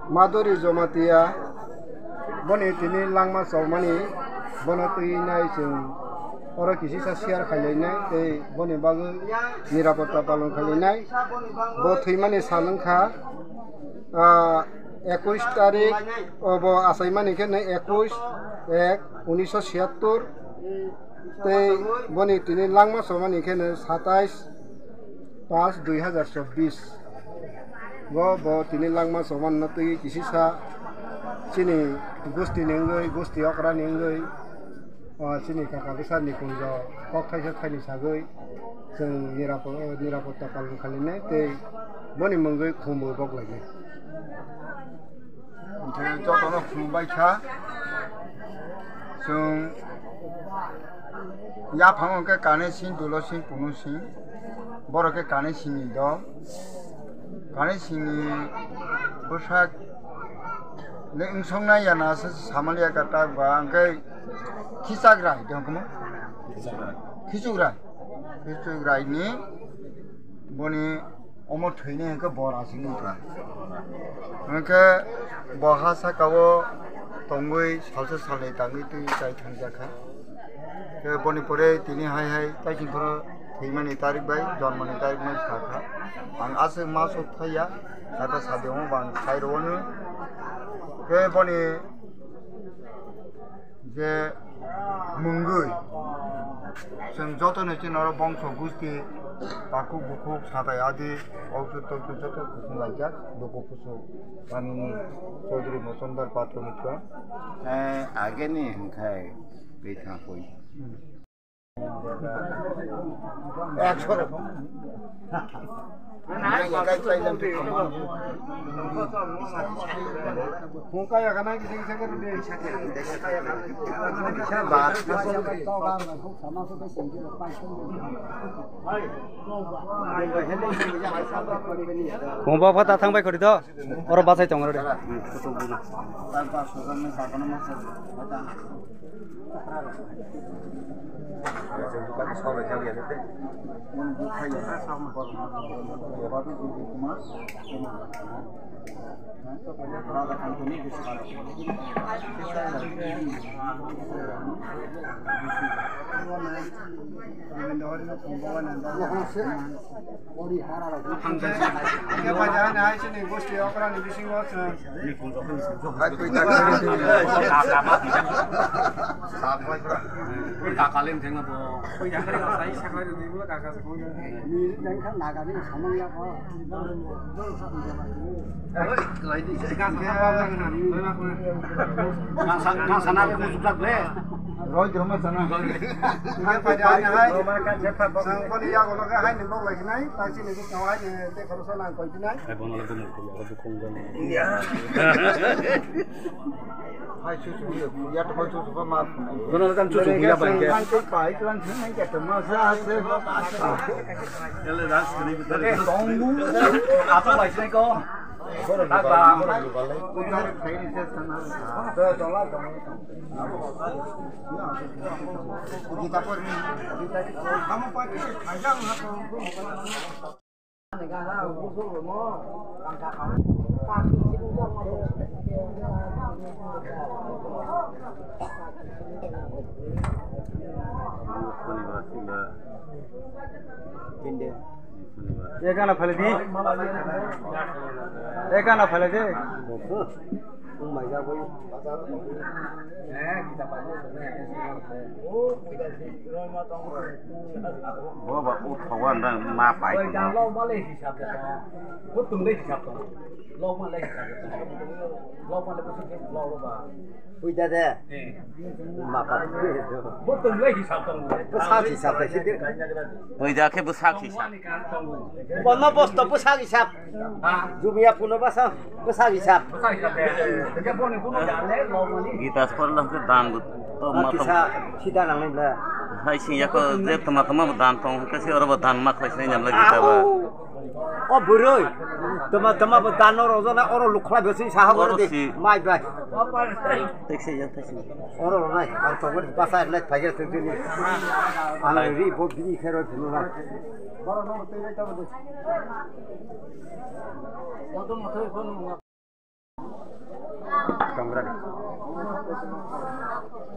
Maduri Zomatia Bonitini Langma Somani Bonatui sing ora kisi sa share khailai te boni bagu nirapata palon khailai bo thuimani salangkha 21 তারিখ obo asaimani khene 21/1/1976 te boni tini langma somani khene 27/5/2024 bo tini langma soman natui kisi sa sini gusti nengoi gusti okra nengoi sini kakak besar ni kunjo kok khai khai sagoi जों निरापत्ता पालन खालामनाय ते बनि मंगै खुमबो बगलायनाय ओमफ्राय जतनो खुंबाय था जों या फांगके काने सिं दुलो सिं पुनु सिं बरके काने सिंनि दं काने सिंनि पोशाक ले इंसंनाय याना सामालिया काटा बा अंकै खिसाग्रा दंकमो खिजुग्रा Raini boni omor thine ke bora singtra ke bahasa kawo tongoi salsa sale tangi tu chai thanjaka ke boni pore tini hai hai tai jingpro theimani tarik bai janmani tarik mai sakha ang ase maso thaya sata sademo bang saironu ke boni je mungui जों जतन चिनर बंश गुस्ति Baku बुकु साथाय आदि औषध जत कुसुम लाइजा लोक पुसु गामिनि चौधरी मसुमदार पात्र मित्र आगे नि हंखाय बेथा कोइ 100 रकम Mungkaya kana kisah kan dia Kumpa apa datang baik kau itu orang bahasa congor deh. Kakalin theng bo koi yang kali sai sakai ni bo kakak sekoi ni yang kan naga ni samang ya ko lai di sekan apa kan ni nang sana ke musuk le roi drama sana hai pada hai sang koni ya ko ka hai ni bok lai nai ta chi ni ko hai ni te kharo sa lang koi nai Hai bono lagu mu ko ya ko ngone. iya hai chu chu ya to chu chu ma Bono lagu cucu punya bangke. pai kan nai ke to ma sa se Ele das kini betul. tonggu Apa lagi ni ko? kita pergi kamu pakai ajang atau Eka na phale di. Eka na phale di. bố bà út thầu ăn đang ma phải của nó lâu mà lấy hiệp được có từng lấy hiệp rồi lâu mà lấy lâu mà lấy cái lâu rồi bà Ui đây đây. Mà bà có từng lấy hiệp rồi có sao thì sao đấy chứ. bây giờ cái bút sắc thì sao Bọn nó bớt tập bớt sao thì sao. Dù bây giờ phụ nữ bớt sao thì sao. cái bọn này cũng nó giảm đấy lâu mà đi kita sekolah ke dan to Kisah kita nang lain lah. hai sing ya ko je teman-teman dan tong ke si orang dan mak sai nyam lagi ta ba Oh buroi. Teman-teman berdan orang lukhla besi sahabat di. Mai bai. taxi yang taxi Orang lain. Kalau tu ber pasal lain payah tu ni. Anak ri bok bini kero dulu lah. Baru nak tu kita betul. Waktu mau tu pun kamera.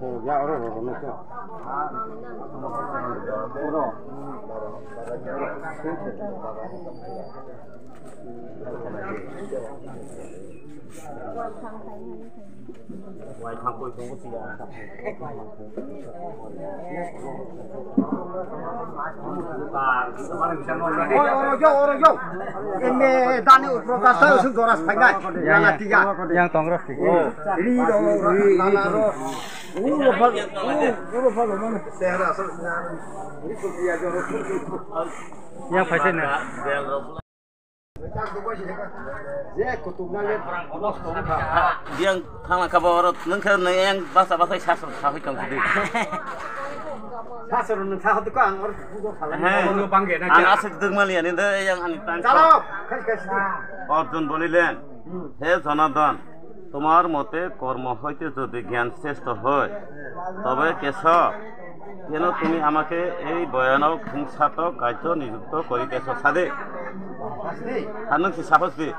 Oh ya orang nak tu. Orang. ngoài thang cuối không có gì cả Orang yo. Ini tani protasa usung doras pangai. Yang tiga. yang tongres sih Ri do nana do. Uro mana? Sehra so. Ini dia jo. yang phải này dia thang là kabar nâng khơi này yang bahasa sát sahoi trong cái Sasaran sahut ko ang or bugo phala. nó băng ghế này ang asik dengmal ya ninde yang ani tan Chalo. Kas. Arjun বলিলেন হে জনার্দন তোমার মতে কর্ম হইতে যদি জ্ঞান শ্রেষ্ঠ হয় তবে কেশব কেন তুমি আমাকে এই ভয়ানক হিংসাত্মক কার্য নিযুক্ত করিতেছ সাধে আর নং সাহস দি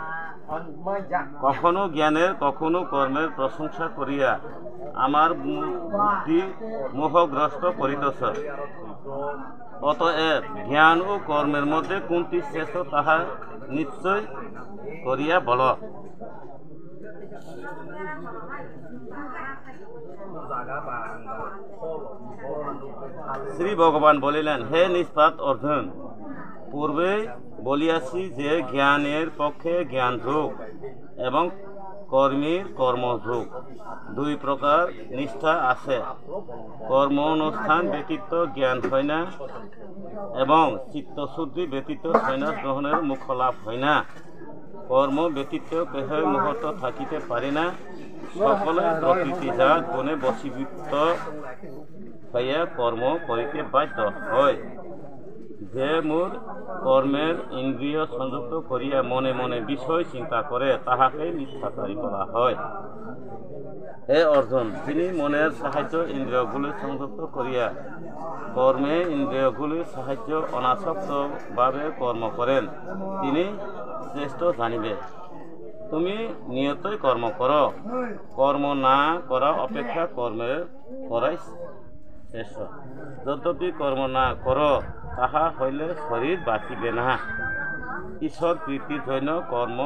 কখনো জ্ঞানের কখনো কর্মের প্রশংসা করিয়া আমার বুদ্ধি মোহগ্রস্ত করিতেছ অতএব জ্ঞান ও কর্মের মধ্যে কোনটি শ্রেষ্ঠ তাহা নিশ্চয় করিয়া বল শ্রী ভগবান বলিলেন হে নিষ্পাপ অর্জুন পূর্বে বলিয়াছি যে জ্ঞানের পক্ষে জ্ঞান যোগ এবং কর্মীর কর্মযোগ দুই প্রকার নিষ্ঠা আছে কর্ম অনুষ্ঠান ব্যতীত জ্ঞান হয় না এবং চিত্তশুদ্ধি ব্যতীত সন্ন্যাস গ্রহণের মুখ লাভ হয় না কর্ম ব্যতীত কেহ মুহূর্ত থাকিতে পারে না সকলে প্রকৃতিজাত গুণে বশীভূত হইয়া কর্ম করিতে বাধ্য হয় যে মোর কর্মের ইন্দ্রিয় সংযুক্ত করিয়া মনে মনে বিষয় চিন্তা করে তাহাকে মিথ্যাচারী বলা হয় হে অর্জুন যিনি মনের সাহায্য ইন্দ্রিয়গুলি সংযুক্ত করিয়া কর্মে ইন্দ্রিয়গুলির সাহায্য অনাসক্তভাবে কর্ম করেন তিনি শ্রেষ্ঠ জানিবে তুমি নিয়তই কর্ম করো কর্ম না করা অপেক্ষা কর্মের করাই শ্রেষ্ঠ যদ্যপি কর্ম না করো তাহা হইলে শরীর বাঁচিবে না ঈশ্বর প্রীতির জন্য কর্ম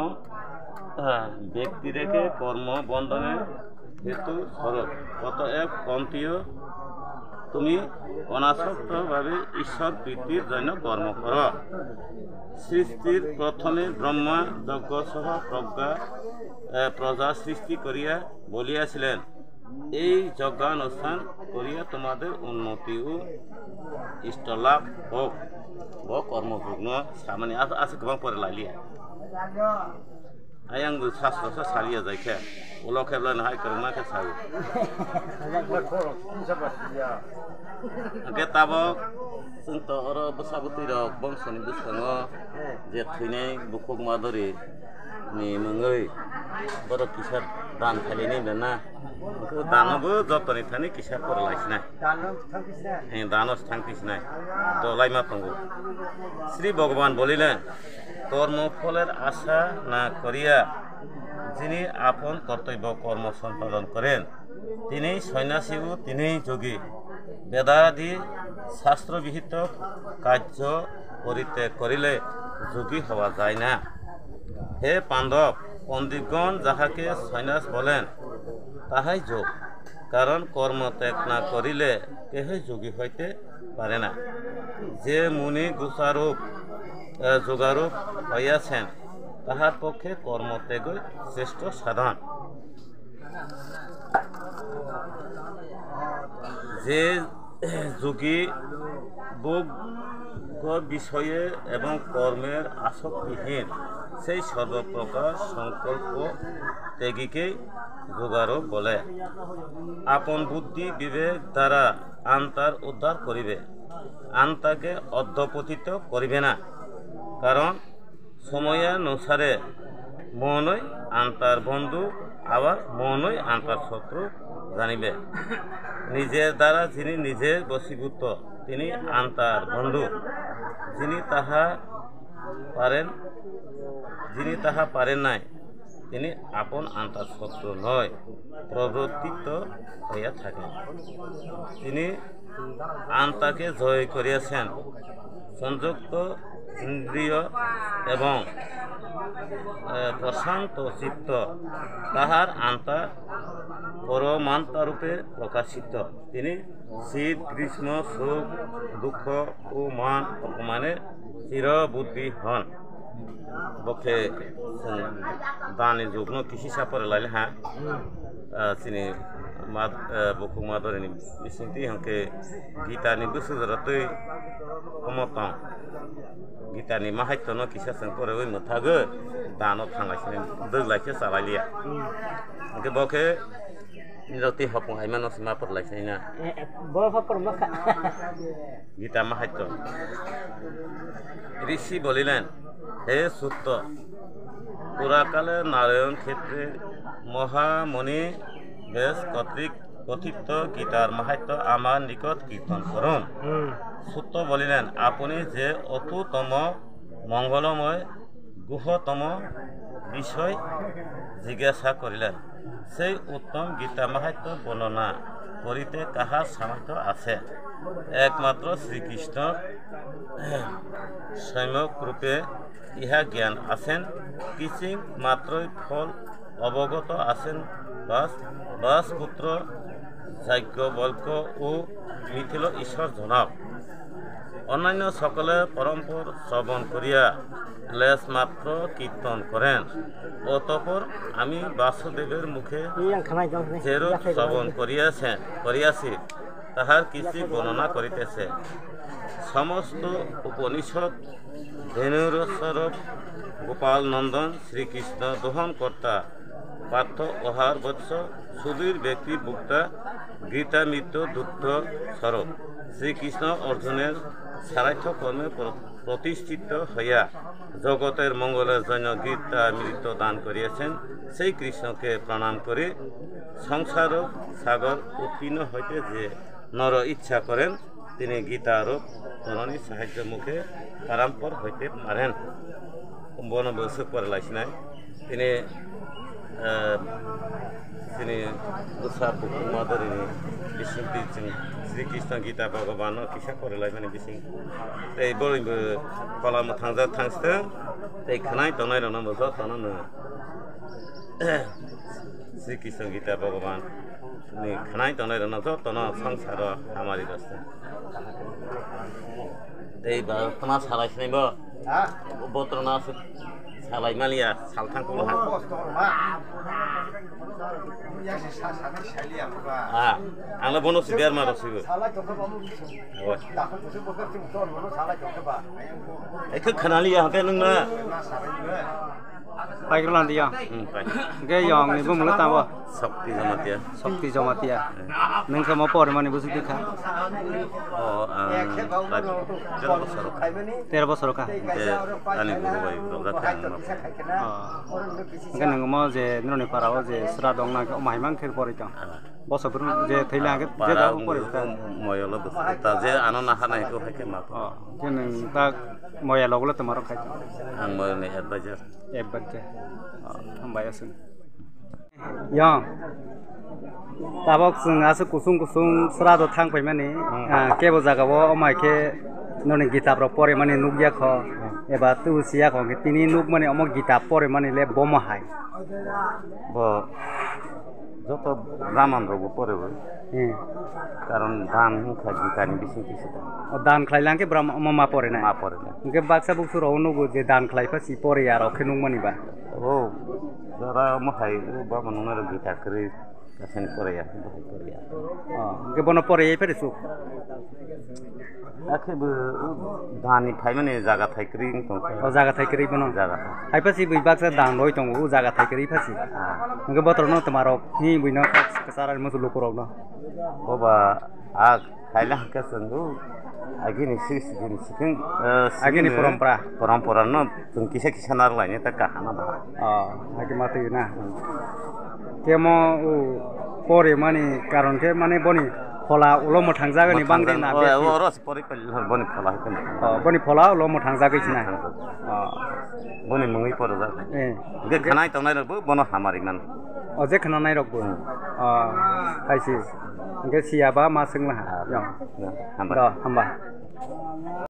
ব্যক্তিরেকে কর্ম বন্ধনের হেতু স্বরূপ অতএব কন্তীয় তুমি অনাসক্তভাবে ঈশ্বর প্রীতির জন্য কর্ম করো সৃষ্টির প্রথমে ব্রহ্মা যজ্ঞ সহ প্রজা সৃষ্টি করিয়া বলিয়াছিলেন এই যজ্ঞানুষ্ঠান করিয়া তোমাদের উন্নতি ও ইষ্টলাভ হোক কর্মযোগ সামান্য আছে গোबां फरायलालिया आंबो शास्त्रसो सालिया जायखिया उलाव खेबलानो हाय फोरोंनायखौ सायो ओंखाय ताबक जोंथ' आरो बैसागुति रक बंस'नि गोसोखाङो जे थैनाय बुखुक माधुरि नि मुङै बर' किसार दान फालिनाय होनदोंना बेखौ दानोबो जतनै थानाय किसार फरायलायसिनाय दानस थांफिसिनाय दलाय मा दंगौ শ্রী ভগবান বলিলেন কর্মফলের আশা না করিয়া যিনি আপন কর্তব্য কর্ম সম্পাদন করেন তিনি সন্ন্যাসী ও তিনি যোগী বেদাদি শাস্ত্রবিহিত কার্য পরিত্যাগ করিলে যোগী হওয়া যায় না হে পাণ্ডব পণ্ডিতগণ যাহাকে সন্ন্যাস বলেন তাহাই যোগ, কারণ কর্ম ত্যাগ না করিলে কেহে যোগী হইতে পারে না। যে মুনি যোগারূপ হইয়াছেন তাহার পক্ষে কর্মত্যাগই শ্রেষ্ঠ সাধন। যে যোগী ভোগ বিষয়ে এবং কর্মের আসক্তিহীন, সেই সর্বপ্রকার সংকল্প ত্যাগীকেই যোগারূপ বলে। আপন বুদ্ধি বিবেক দ্বারা আন্তার উদ্ধার করিবে, আন্তাকে অধঃপতিত করিবে না। কারণ সময়ানুসারে মনই আন্তার বন্ধু, আবার মনই আন্তার শত্রু জানিবে। নিজের দ্বারা যিনি নিজের বশীভূত তিনি আন্তার বন্ধু, যিনি তাহা পারেন নাই তিনি আপন আন্তার শত্রু নয়, প্রবর্তিত হইয়া থাকেন। তিনি আন্তাকে জয় করিয়াছেন, সংযুক্ত ইন্দ্রিয় এবং প্রশান্ত চিত্ত তাহার আন্তা পরমান্তারূপে প্রকাশিত। তিনি শীত গ্রীষ্ম সুখ দুঃখ ও মান অপমানে চিরবুদ্ধি হন। বক্ষে দানি যুগ্ন কৃষি সাপরে লাইলে হ্যাঁ চিনি বকু মাদরিনি বিসিন্তি হাंके गीतानि गोसोजरतै अमतं गीतानि माहायतन किसा जों परे ओइ मोथागो दानो थांगासिनो दोगलायसो सालायलिया हांके बके निरति हपं हाइमानो सिमाफोर लायसैना गीता माहायत ऋषि বলিলেন, হে সুত্ত, পুরাকালে নারায়ণ ক্ষেত্রে মহামণি বেশ কর্তৃক কথিত গীতার মাহাত্য আমার নিকট কীর্তন করুন। সুত্ত বলিলেন, আপনি যে অতুতম মঙ্গলময় গুহতম বিষয় জিজ্ঞাসা করিলেন, সেই উত্তম গীতা মাহাত্য বর্ণনা করিতে কাহার সামর্থ্য আছে? একমাত্র শ্রীকৃষ্ণ সম্যক রূপে ইহা জ্ঞান আছেন, কিঞ্চিৎ মাত্রই ফল অবগত আছেন। বাস পুত্র যাজ্ঞবল্ক্য ও মিথিল ঈশ্বর জনাব। অন্যান্য সকলে পরম্পর শ্রবণ করিয়া লেশ মাত্র কীর্তন করেন। অতঃপর আমি বাসুদেবের মুখে যেরূপ শ্রবণ করিয়াছি তাহার কিছু বর্ণনা করিতেছে। সমস্ত উপনিষদ ধেনুর স্বরূপ গোপাল নন্দন শ্রীকৃষ্ণ দোহন কর্তা পার্থ ওহার বৎস সুধীর ব্যক্তি ভুক্তা গীতা মিত্র দুগ্ধ স্বরূপ শ্রীকৃষ্ণ অর্জুনের সারার্থ কর্মে প্রতিষ্ঠিত হইয়া জগতের মঙ্গলের জন্য গীতা মৃত দান করিয়াছেন। সেই কৃষ্ণকে প্রণাম করে সংসার সাগর উত্তীর্ণ হইতে যে নর ইচ্ছা করেন তিনি গীতারূপ জননীর সাহায্য মুখে পারাম্পর হইতে পারেন। বন বৈশক পরে লাইছিনাই তিনি মাদরিনী বিষ্ণু শ্রীকৃষ্ণ গীতা ভগবাन किसा করে লাইমানি বিসিং এই বড়ইবো কলাম থাংজা থাংসতে এই খানাই তনাই রন বজ তনন শ্রীকৃষ্ণ গীতা ভগবাन नि খানাই তনাই রন জ তন সংসার আমারি রাস্তা এই বাতনা সালাইছনাইব বত্রনা সালাই মালিয়া সালথাং কো হ্যাঁ आंला बनस बियार मारसिबो एखो खनालिया हते नोंना पाइग्रलान दिया गे yang ni bu mulut tawa शक्ति जमातिया नोंखो मा पर माने बुझु दिखा oh 13 বছর का ani bubai program गे नों मा जे नोनि पाराव जे स्रा दं ना माइमां खेर परिका बसफोर जे थैला जे दाव परिका मयलो बता जे आनो ना हानाय को हाके मा के नों ता मया लगले तमारो खाय आं मयने एडभाइजर हमबायासो yang tabok जों आसो कुसुं कुसुं स्राद थांफाय माने केबो जागाव अमायखे नोनि गीताफ्राव परे माने नुगिया ख এবার তুই সিয়া কঙ্কে তিনি নুক মানে অমক গীতা পরে মানে লে বোমা হাই bo যত ব্রাহ্মণ রোগ পরে কারণ ধান খাই গীতানি বেশি কিছু ও দান খাইলাঙ্কে মামা পরে না মা পরে না ইনকে বাক্সা বুকসু রাও নুগো যে দান খাইফা সি পরে আর অখে নুক মানিবা ও যারা মহাই ব্রাহ্মণ ওনার গীতা করে কাছেন পরে আছে পরে আছে ইনকে বন পরে এই ফেরে সুক আখে ধানি খাই মানে জায়গা থাইকরি ও জায়গা থাইকরি বন জায়গা হাইফাসি বই বাক্সা দান রই তং ও জায়গা থাইকরি ফাসি ইনকে বতর ন তোমারক হি বুইনা সারার মতো লোক রাও না বাবা আগ খাইলা কাছেন আগেনি সিকিন আগেনি পরম্পরা ন তুমি কিসে কিসানার লাইনে তা কাহানা দা আগে মাতে না কেমো ও পরে মানে কারণ কে মানে বনি ফলা উলম থাংজাগনি বাংদে না ও রস পরে বনি ফলা হইতেন বনি ফলা উলম থাংজাগैছি না বনি মুই পরে যা গে খানাই তনাই রব বন হামারি মান অজে খানা নাই রকবো খাইছি গে সিয়াবা মা सोंला হামবা হামবা